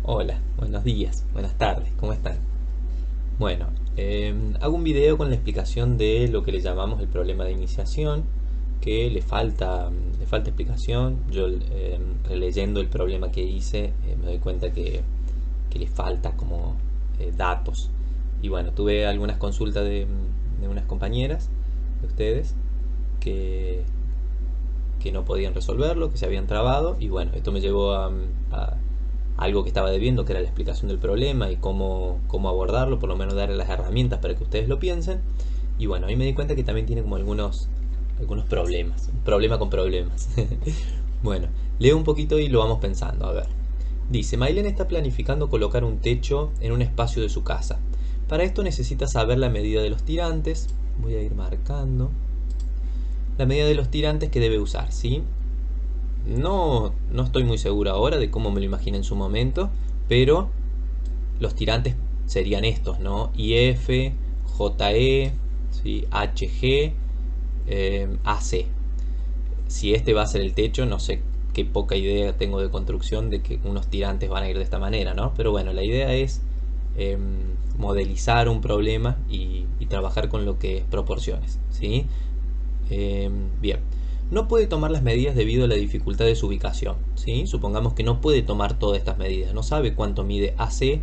Hola, buenos días, buenas tardes, ¿cómo están? Bueno, hago un video con la explicación de lo que le llamamos el problema de iniciación, que le falta explicación. Yo releyendo el problema que hice me doy cuenta que le falta como datos. Y bueno, tuve algunas consultas de unas compañeras de ustedes que, que no podían resolverlo, que se habían trabado, y bueno, esto me llevó a algo que estaba debiendo, que era la explicación del problema y cómo abordarlo, por lo menos darle las herramientas para que ustedes lo piensen. Y bueno, ahí me di cuenta que también tiene como algunos problemas, un problema con problemas. Bueno, leo un poquito y lo vamos pensando, a ver. Dice, Mailen está planificando colocar un techo en un espacio de su casa. Para esto necesita saber la medida de los tirantes. Voy a ir marcando la medida de los tirantes que debe usar, ¿sí? No estoy muy seguro ahora de cómo me lo imaginé en su momento, pero los tirantes serían estos, ¿no? IF, JE, ¿sí? HG, AC. Si este va a ser el techo, no sé qué poca idea tengo de construcción de que unos tirantes van a ir de esta manera, ¿no? Pero bueno, la idea es eh, modelizar un problema y trabajar con lo que es proporciones, ¿sí? Bien, no puede tomar las medidas debido a la dificultad de su ubicación, ¿sí? Supongamos que no puede tomar todas estas medidas, no sabe cuánto mide AC,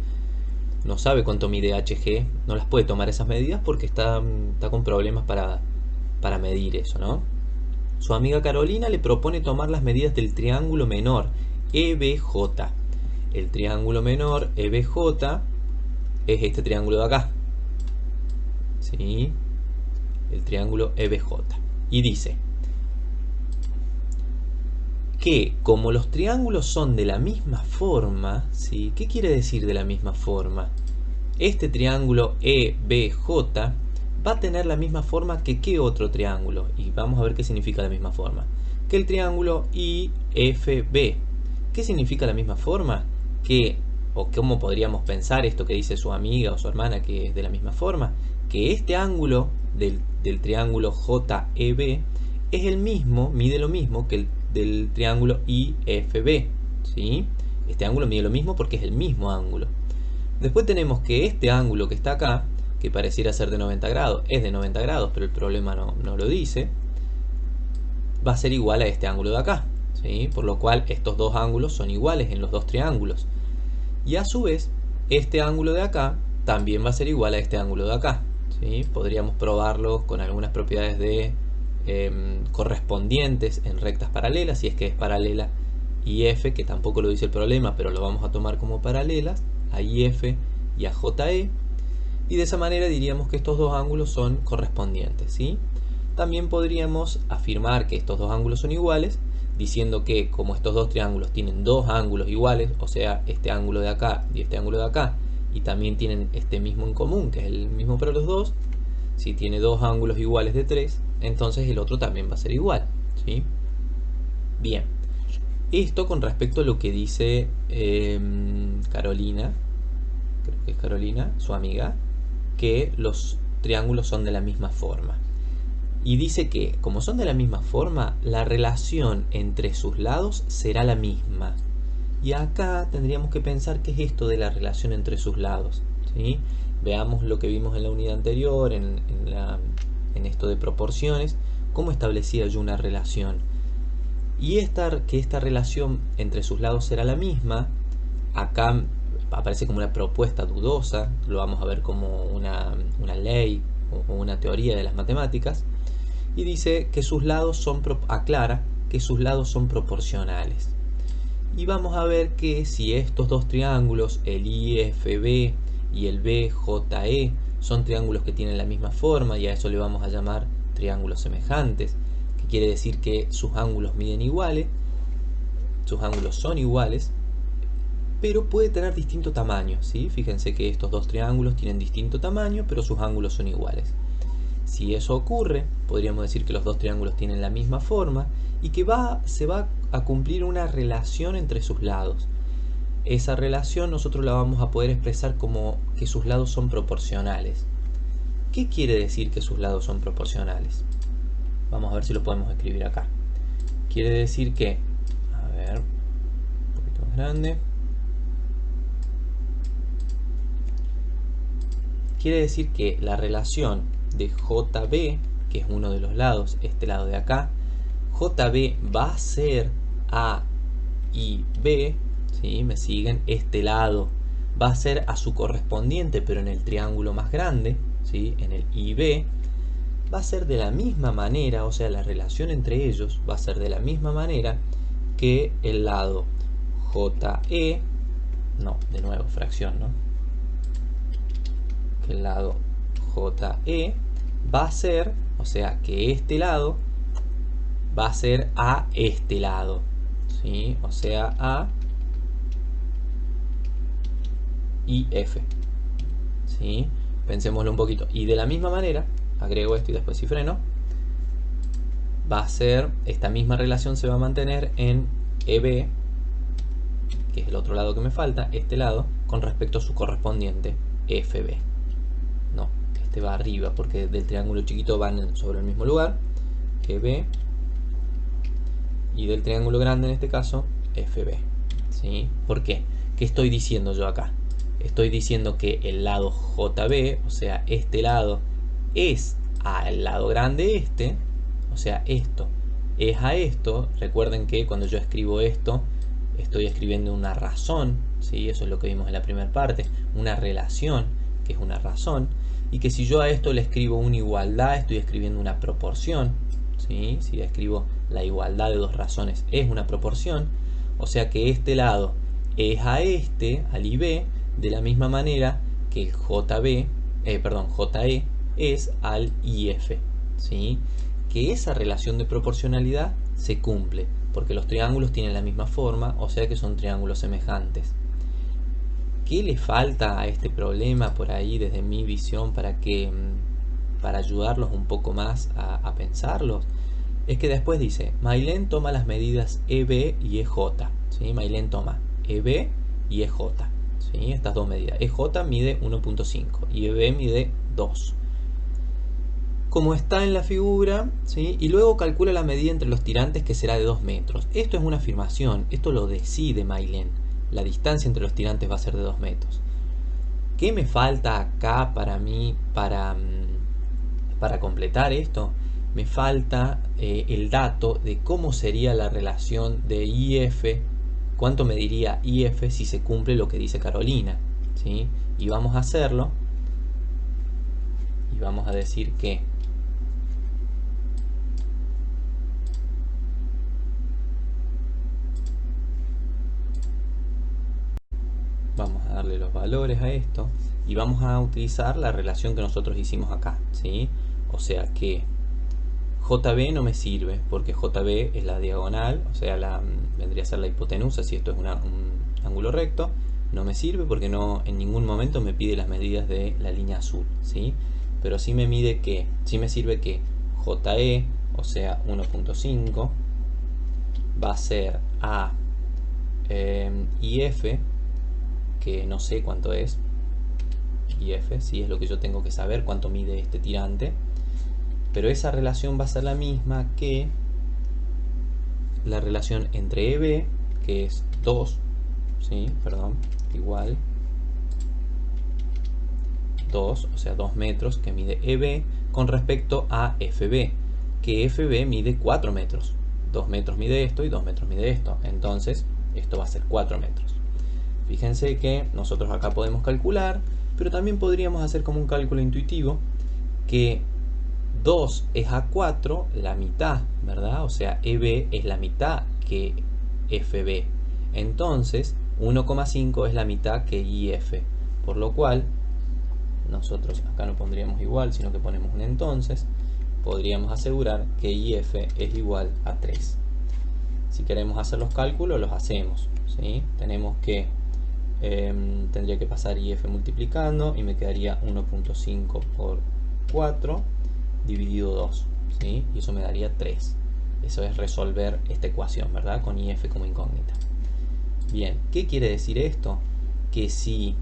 no sabe cuánto mide HG, no las puede tomar esas medidas porque está con problemas para medir eso, ¿no? Su amiga Carolina le propone tomar las medidas del triángulo menor EBJ. El triángulo menor EBJ es este triángulo de acá, ¿sí? El triángulo EBJ. Y dice que como los triángulos son de la misma forma, ¿sí? ¿Qué quiere decir de la misma forma? Este triángulo EBJ va a tener la misma forma que ¿qué otro triángulo? Y vamos a ver qué significa la misma forma. Que el triángulo IFB. ¿Qué significa la misma forma? Que, o cómo podríamos pensar esto que dice su amiga o su hermana que es de la misma forma, que este ángulo del triángulo JEB es el mismo, mide lo mismo que el del triángulo IFB, ¿sí? Este ángulo mide lo mismo porque es el mismo ángulo. Después tenemos que este ángulo que está acá, que pareciera ser de 90 grados, es de 90 grados, pero el problema no lo dice, va a ser igual a este ángulo de acá, ¿sí? Por lo cual estos dos ángulos son iguales en los dos triángulos. Y a su vez, este ángulo de acá también va a ser igual a este ángulo de acá, ¿sí? Podríamos probarlo con algunas propiedades de correspondientes en rectas paralelas, si es que es paralela IF, que tampoco lo dice el problema, pero lo vamos a tomar como paralelas a IF y a JE, y de esa manera diríamos que estos dos ángulos son correspondientes, ¿sí? También podríamos afirmar que estos dos ángulos son iguales, diciendo que como estos dos triángulos tienen dos ángulos iguales, o sea, este ángulo de acá y este ángulo de acá, y también tienen este mismo en común, que es el mismo para los dos, si tiene dos ángulos iguales de 3, entonces el otro también va a ser igual, ¿sí? Bien, esto con respecto a lo que dice Carolina, creo que es Carolina, su amiga, que los triángulos son de la misma forma. Y dice que, como son de la misma forma, la relación entre sus lados será la misma. Y acá tendríamos que pensar qué es esto de la relación entre sus lados, ¿sí? Veamos lo que vimos en la unidad anterior, en esto de proporciones, cómo establecía yo una relación. Y que esta relación entre sus lados será la misma, acá aparece como una propuesta dudosa, lo vamos a ver como una ley o una teoría de las matemáticas, y dice que sus lados son, aclara que sus lados son proporcionales. Y vamos a ver que si estos dos triángulos, el IFB y el BJE, son triángulos que tienen la misma forma, y a eso le vamos a llamar triángulos semejantes, que quiere decir que sus ángulos miden iguales, sus ángulos son iguales, pero puede tener distinto tamaño, ¿sí? Fíjense que estos dos triángulos tienen distinto tamaño, pero sus ángulos son iguales. Si eso ocurre, podríamos decir que los dos triángulos tienen la misma forma y que se va a cumplir una relación entre sus lados. Esa relación nosotros la vamos a poder expresar como que sus lados son proporcionales. ¿Qué quiere decir que sus lados son proporcionales? Vamos a ver si lo podemos escribir acá. Quiere decir que, a ver, un poquito más grande. quiere decir que la relación de JB, que es uno de los lados, este lado de acá, JB va a ser A y B, ¿sí? ¿Me siguen? Este lado va a ser a su correspondiente, pero en el triángulo más grande, ¿sí? En el IB, va a ser de la misma manera, o sea, la relación entre ellos va a ser de la misma manera que el lado JE, no, de nuevo, fracción, ¿no? Que el lado JE va a ser, o sea, que este lado va a ser a este lado, ¿sí? O sea, a y F, ¿sí? Pensémoslo un poquito. Y de la misma manera, agrego esto y después si freno, va a ser, esta misma relación se va a mantener en EB, que es el otro lado que me falta, este lado, con respecto a su correspondiente FB. No, este va arriba porque del triángulo chiquito van sobre el mismo lugar, EB, y del triángulo grande en este caso, FB, ¿sí? ¿Por qué? ¿Qué estoy diciendo yo acá? Estoy diciendo que el lado JB, o sea, este lado, es al lado grande este, o sea, esto es a esto. Recuerden que cuando yo escribo esto, estoy escribiendo una razón, ¿sí? Eso es lo que vimos en la primera parte, una relación, que es una razón, y que si yo a esto le escribo una igualdad, estoy escribiendo una proporción, ¿sí? Si escribo la igualdad de dos razones, es una proporción, o sea que este lado es a este, al IB, de la misma manera que el JE es al IF, ¿sí? Que esa relación de proporcionalidad se cumple, porque los triángulos tienen la misma forma, o sea que son triángulos semejantes. ¿Qué le falta a este problema por ahí desde mi visión para ayudarlos un poco más a pensarlos? Es que después dice, Mailén toma las medidas EB y EJ, ¿sí? Mailén toma EB y EJ, ¿sí? Estas dos medidas. EJ mide 1.5 y EB mide 2. Como está en la figura, ¿sí? Y luego calcula la medida entre los tirantes, que será de 2 metros. Esto es una afirmación, esto lo decide Mailén. La distancia entre los tirantes va a ser de 2 metros. ¿Qué me falta acá para mí para completar esto? Me falta el dato de cómo sería la relación de IF, cuánto mediría IF si se cumple lo que dice Carolina, ¿sí? Y vamos a hacerlo y vamos a decir que vamos a darle los valores a esto y vamos a utilizar la relación que nosotros hicimos acá, ¿sí? O sea que JB no me sirve porque JB es la diagonal, o sea, vendría a ser la hipotenusa si esto es un ángulo recto. No me sirve porque no, en ningún momento me pide las medidas de la línea azul, ¿sí? Pero sí me sirve que JE, o sea 1.5, va a ser a IF, que no sé cuánto es, IF, sí es lo que yo tengo que saber, cuánto mide este tirante. Pero esa relación va a ser la misma que la relación entre EB, que es 2, ¿sí? Perdón, igual 2, o sea 2 metros que mide EB con respecto a FB, que FB mide 4 metros. 2 metros mide esto y 2 metros mide esto. Entonces, esto va a ser 4 metros. Fíjense que nosotros acá podemos calcular, pero también podríamos hacer como un cálculo intuitivo que 2 es a 4, la mitad, ¿verdad? O sea, EB es la mitad que FB. Entonces, 1,5 es la mitad que IF. Por lo cual, nosotros acá no pondríamos igual, sino que ponemos un entonces. Podríamos asegurar que IF es igual a 3. Si queremos hacer los cálculos, los hacemos, ¿sí? Tenemos que, tendría que pasar IF multiplicando y me quedaría 1.5 por 4 dividido 2, ¿sí? Y eso me daría 3. Eso es resolver esta ecuación, ¿verdad? Con IF como incógnita. Bien, ¿qué quiere decir esto? Que si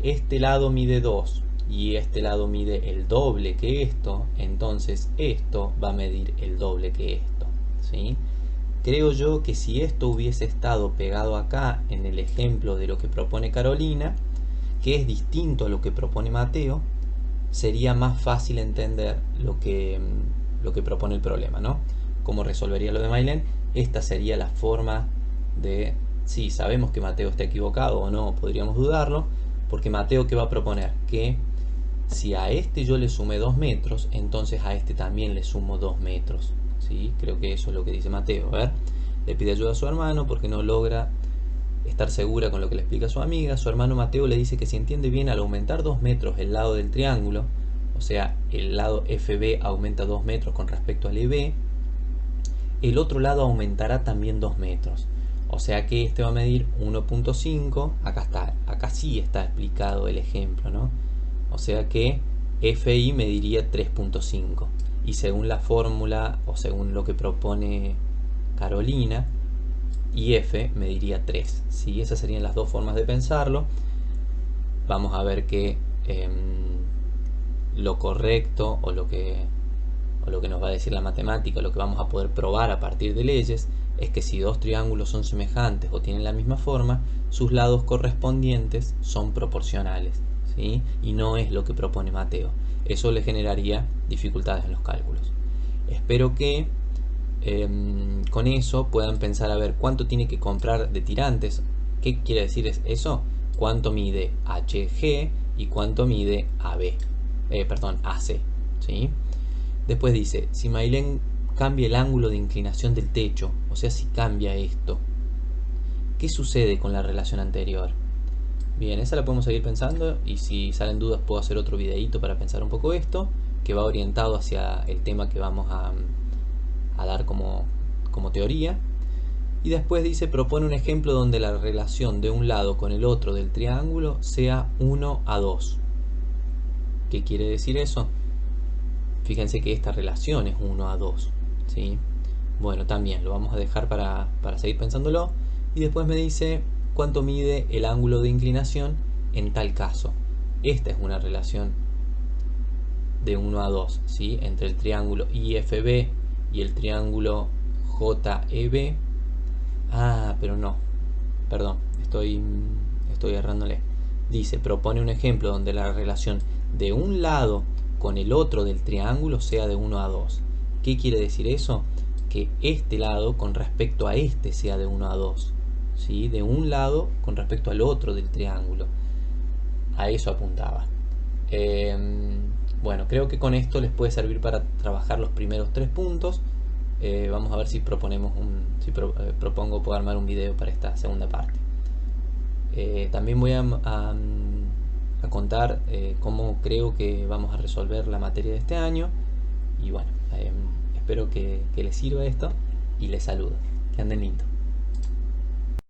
este lado mide 2 y este lado mide el doble que esto, entonces esto va a medir el doble que esto, ¿sí? Creo yo que si esto hubiese estado pegado acá en el ejemplo de lo que propone Carolina, que es distinto a lo que propone Mateo, sería más fácil entender lo que propone el problema, ¿no? ¿Cómo resolvería lo de Mailén? Esta sería la forma de, sí, sabemos que Mateo está equivocado o no, podríamos dudarlo, porque Mateo, ¿qué va a proponer? Que si a este yo le sumé 2 metros, entonces a este también le sumo 2 metros. ¿Sí? Creo que eso es lo que dice Mateo. A ver, le pide ayuda a su hermano porque no logra estar segura con lo que le explica su amiga. Su hermano Mateo le dice que si entiende bien, al aumentar 2 metros el lado del triángulo, o sea, el lado FB aumenta 2 metros con respecto al EB, el otro lado aumentará también 2 metros. O sea que este va a medir 1.5, acá está, acá sí está explicado el ejemplo, ¿no? O sea que FI mediría 3.5. Y según la fórmula, o según lo que propone Carolina, IF mediría 3. ¿Sí? Esas serían las dos formas de pensarlo. Vamos a ver que lo correcto o lo que nos va a decir la matemática, lo que vamos a poder probar a partir de leyes, es que si dos triángulos son semejantes o tienen la misma forma, sus lados correspondientes son proporcionales, ¿sí? Y no es lo que propone Mateo. Eso le generaría dificultades en los cálculos. Espero que con eso puedan pensar a ver cuánto tiene que comprar de tirantes. ¿Qué quiere decir eso? Cuánto mide HG y cuánto mide AC, ¿sí? Después dice, si Mailén cambia el ángulo de inclinación del techo, o sea, si cambia esto, ¿qué sucede con la relación anterior? Bien, esa la podemos seguir pensando y si salen dudas puedo hacer otro videito para pensar un poco esto, que va orientado hacia el tema que vamos a dar como teoría. Y después dice, propone un ejemplo donde la relación de un lado con el otro del triángulo sea 1:2. ¿Qué quiere decir eso? Fíjense que esta relación es 1:2, ¿sí? Bueno, también lo vamos a dejar para seguir pensándolo. Y después me dice cuánto mide el ángulo de inclinación en tal caso. Esta es una relación de 1:2, ¿sí? Entre el triángulo IFB y el triángulo JEB. Pero no, perdón, estoy errándole. Dice, propone un ejemplo donde la relación de un lado con el otro del triángulo sea de 1:2. ¿Qué quiere decir eso? Que este lado con respecto a este sea de 1:2, ¿sí? De un lado con respecto al otro del triángulo. A eso apuntaba. Bueno, creo que con esto les puede servir para trabajar los primeros 3 puntos. Vamos a ver si propongo poder armar un video para esta segunda parte. También voy a contar cómo creo que vamos a resolver la materia de este año. Y bueno, espero que les sirva esto y les saludo. Que anden lindo.